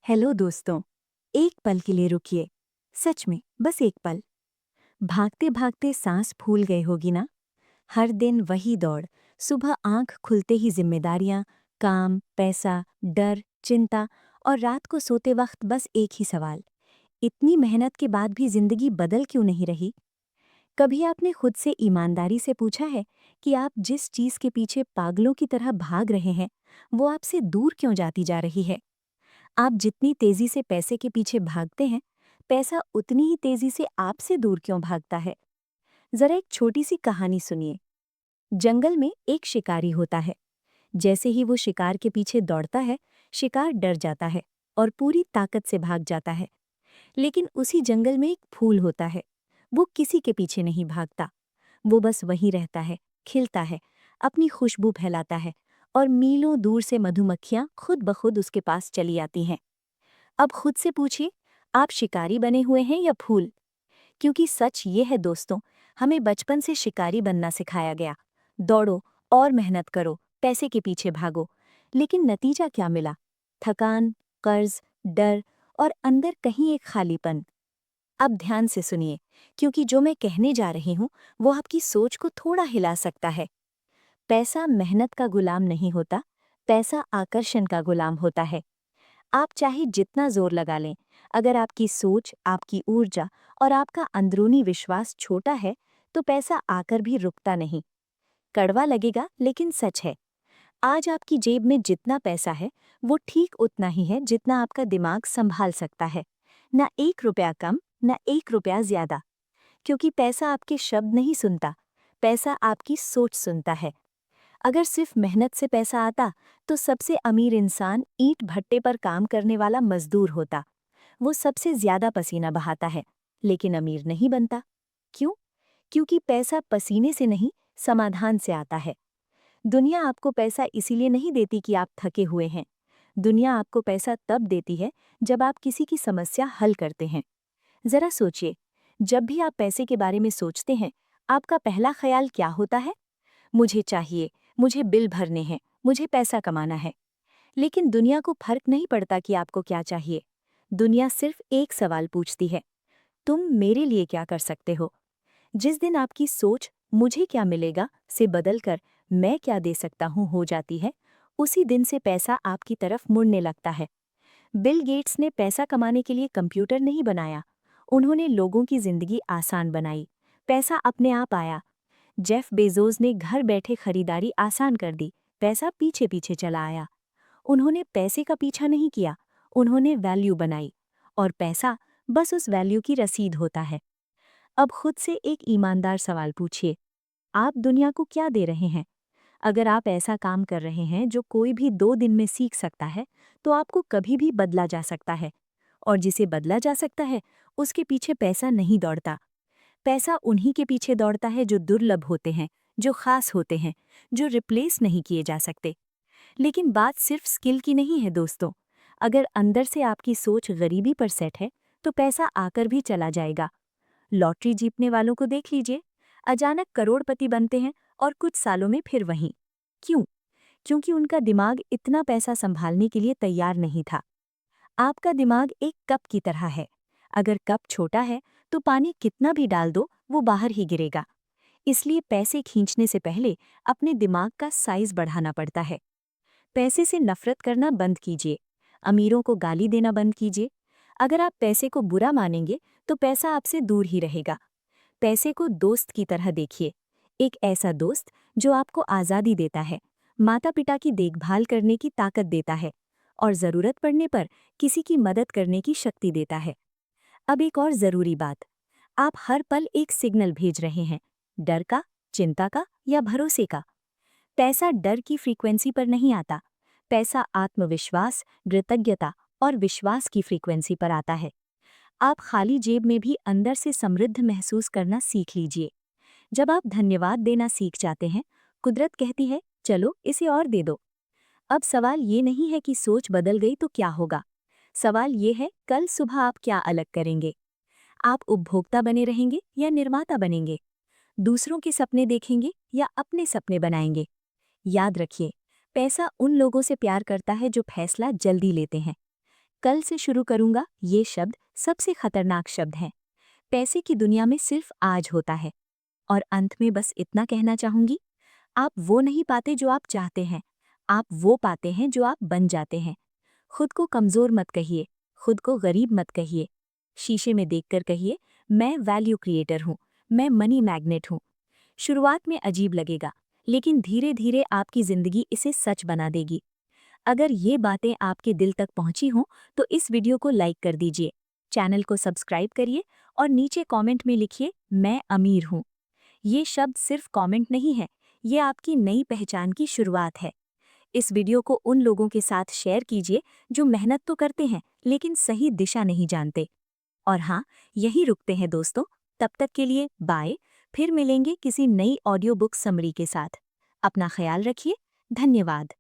Hello दोस्तों। एक पल के लिए रुकिए। सच में बस एक पल। भागते भागते सांस फूल गई होगी ना। हर दिन वही दौड़। सुबह आंख खुलते ही जिम्मेदारियां, काम, पैसा, डर, चिंता। और रात को सोते वक्त बस एक ही सवाल, इतनी मेहनत के बाद भी जिंदगी बदल क्यों नहीं रही। कभी आपने खुद से ईमानदारी से पूछा है कि आप जिस चीज के पीछे पागलों की तरह भाग रहे हैं वो आपसे दूर क्यों जाती जा रही है। आप जितनी तेजी से पैसे के पीछे भागते हैं, पैसा उतनी ही तेजी से आपसे दूर क्यों भागता है। जरा एक छोटी सी कहानी सुनिए। जंगल में एक शिकारी होता है। जैसे ही वो शिकार के पीछे दौड़ता है, शिकार डर जाता है और पूरी ताकत से भाग जाता है। लेकिन उसी जंगल में एक फूल होता है। वो किसी के पीछे नहीं भागता। वो बस वहीं रहता है, खिलता है, अपनी खुशबू फैलाता है और मीलों दूर से मधुमक्खियां खुद ब खुद उसके पास चली आती हैं। अब खुद से पूछिए, आप शिकारी बने हुए हैं या फूल। क्योंकि सच ये है दोस्तों, हमें बचपन से शिकारी बनना सिखाया गया। दौड़ो और मेहनत करो, पैसे के पीछे भागो। लेकिन नतीजा क्या मिला? थकान, कर्ज, डर और अंदर कहीं एक खालीपन। अब ध्यान से सुनिए, क्योंकि जो मैं कहने जा रही हूं वो आपकी सोच को थोड़ा हिला सकता है। पैसा मेहनत का गुलाम नहीं होता, पैसा आकर्षण का गुलाम होता है। आप चाहे जितना जोर लगा लें, अगर आपकी सोच, आपकी ऊर्जा और आपका अंदरूनी विश्वास छोटा है, तो पैसा आकर भी रुकता नहीं। कड़वा लगेगा लेकिन सच है। आज आपकी जेब में जितना पैसा है, वो ठीक उतना ही है जितना आपका दिमाग संभाल सकता है। न 1 रुपया कम, न 1 रुपया ज्यादा। क्योंकि पैसा आपके शब्द नहीं सुनता, पैसा आपकी सोच सुनता है। अगर सिर्फ मेहनत से पैसा आता, तो सबसे अमीर इंसान ईंट भट्टे पर काम करने वाला मजदूर होता। वो सबसे ज्यादा पसीना बहाता है, लेकिन अमीर नहीं बनता। क्यों? क्योंकि पैसा पसीने से नहीं, समाधान से आता है। दुनिया आपको पैसा इसीलिए नहीं देती कि आप थके हुए हैं। दुनिया आपको पैसा तब देती है जब आप किसी की समस्या हल करते हैं। जरा सोचिए, जब भी आप पैसे के बारे में सोचते हैं, आपका पहला ख्याल क्या होता है? मुझे चाहिए, मुझे बिल भरने हैं, मुझे पैसा कमाना है। लेकिन दुनिया को फर्क नहीं पड़ता कि आपको क्या चाहिए। दुनिया सिर्फ एक सवाल पूछती है, तुम मेरे लिए क्या कर सकते हो। जिस दिन आपकी सोच मुझे क्या मिलेगा से बदलकर मैं क्या दे सकता हूँ हो जाती है, उसी दिन से पैसा आपकी तरफ मुड़ने लगता है। बिल गेट्स ने पैसा कमाने के लिए कंप्यूटर नहीं बनाया, उन्होंने लोगों की जिंदगी आसान बनाई। पैसा अपने आप आया। जेफ बेजोस ने घर बैठे खरीदारी आसान कर दी, पैसा पीछे पीछे चला आया। उन्होंने पैसे का पीछा नहीं किया, उन्होंने वैल्यू बनाई। और पैसा बस उस वैल्यू की रसीद होता है। अब खुद से एक ईमानदार सवाल पूछिए, आप दुनिया को क्या दे रहे हैं? अगर आप ऐसा काम कर रहे हैं जो कोई भी 2 दिन में सीख सकता है, तो आपको कभी भी बदला जा सकता है। और जिसे बदला जा सकता है, उसके पीछे पैसा नहीं दौड़ता। पैसा उन्हीं के पीछे दौड़ता है जो दुर्लभ होते हैं, जो खास होते हैं, जो रिप्लेस नहीं किए जा सकते। लेकिन बात सिर्फ स्किल की नहीं है दोस्तों। अगर अंदर से आपकी सोच गरीबी पर सेट है, तो पैसा आकर भी चला जाएगा। लॉटरी जीतने वालों को देख लीजिए, अचानक करोड़पति बनते हैं और कुछ सालों में फिर वहीं। क्यों? क्योंकि उनका दिमाग इतना पैसा संभालने के लिए तैयार नहीं था। आपका दिमाग एक कप की तरह है। अगर कप छोटा है, तो पानी कितना भी डाल दो, वो बाहर ही गिरेगा। इसलिए पैसे खींचने से पहले अपने दिमाग का साइज बढ़ाना पड़ता है। पैसे से नफरत करना बंद कीजिए। अमीरों को गाली देना बंद कीजिए। अगर आप पैसे को बुरा मानेंगे, तो पैसा आपसे दूर ही रहेगा। पैसे को दोस्त की तरह देखिए। एक ऐसा दोस्त जो आपको आज़ादी देता है, माता पिता की देखभाल करने की ताकत देता है और ज़रूरत पड़ने पर किसी की मदद करने की शक्ति देता है। अब एक और ज़रूरी बात, आप हर पल एक सिग्नल भेज रहे हैं, डर का, चिंता का या भरोसे का। पैसा डर की फ्रीक्वेंसी पर नहीं आता, पैसा आत्मविश्वास, कृतज्ञता और विश्वास की फ्रीक्वेंसी पर आता है। आप खाली जेब में भी अंदर से समृद्ध महसूस करना सीख लीजिए। जब आप धन्यवाद देना सीख जाते हैं, कुदरत कहती है, चलो इसे और दे दो। अब सवाल ये नहीं है कि सोच बदल गई तो क्या होगा। सवाल ये है, कल सुबह आप क्या अलग करेंगे। आप उपभोक्ता बने रहेंगे या निर्माता बनेंगे? दूसरों के सपने देखेंगे या अपने सपने बनाएंगे? याद रखिए, पैसा उन लोगों से प्यार करता है जो फैसला जल्दी लेते हैं। कल से शुरू करूंगा ये शब्द सबसे खतरनाक शब्द हैं। पैसे की दुनिया में सिर्फ आज होता है। और अंत में बस इतना कहना चाहूंगी, आप वो नहीं पाते जो आप चाहते हैं, आप वो पाते हैं जो आप बन जाते हैं। खुद को कमजोर मत कहिए, खुद को गरीब मत कहिए। शीशे में देखकर कहिए, मैं वैल्यू क्रिएटर हूँ, मैं मनी मैग्नेट हूँ। शुरुआत में अजीब लगेगा, लेकिन धीरे धीरे आपकी जिंदगी इसे सच बना देगी। अगर ये बातें आपके दिल तक पहुंची हों तो इस वीडियो को लाइक कर दीजिए, चैनल को सब्सक्राइब करिए और नीचे कमेंट में लिखिए, मैं अमीर हूँ। ये शब्द सिर्फ कमेंट नहीं है, ये आपकी नई पहचान की शुरुआत है। इस वीडियो को उन लोगों के साथ शेयर कीजिए जो मेहनत तो करते हैं लेकिन सही दिशा नहीं जानते। और हाँ, यही रुकते हैं दोस्तों। तब तक के लिए बाय। फिर मिलेंगे किसी नई ऑडियो बुक समरी के साथ। अपना ख्याल रखिए। धन्यवाद।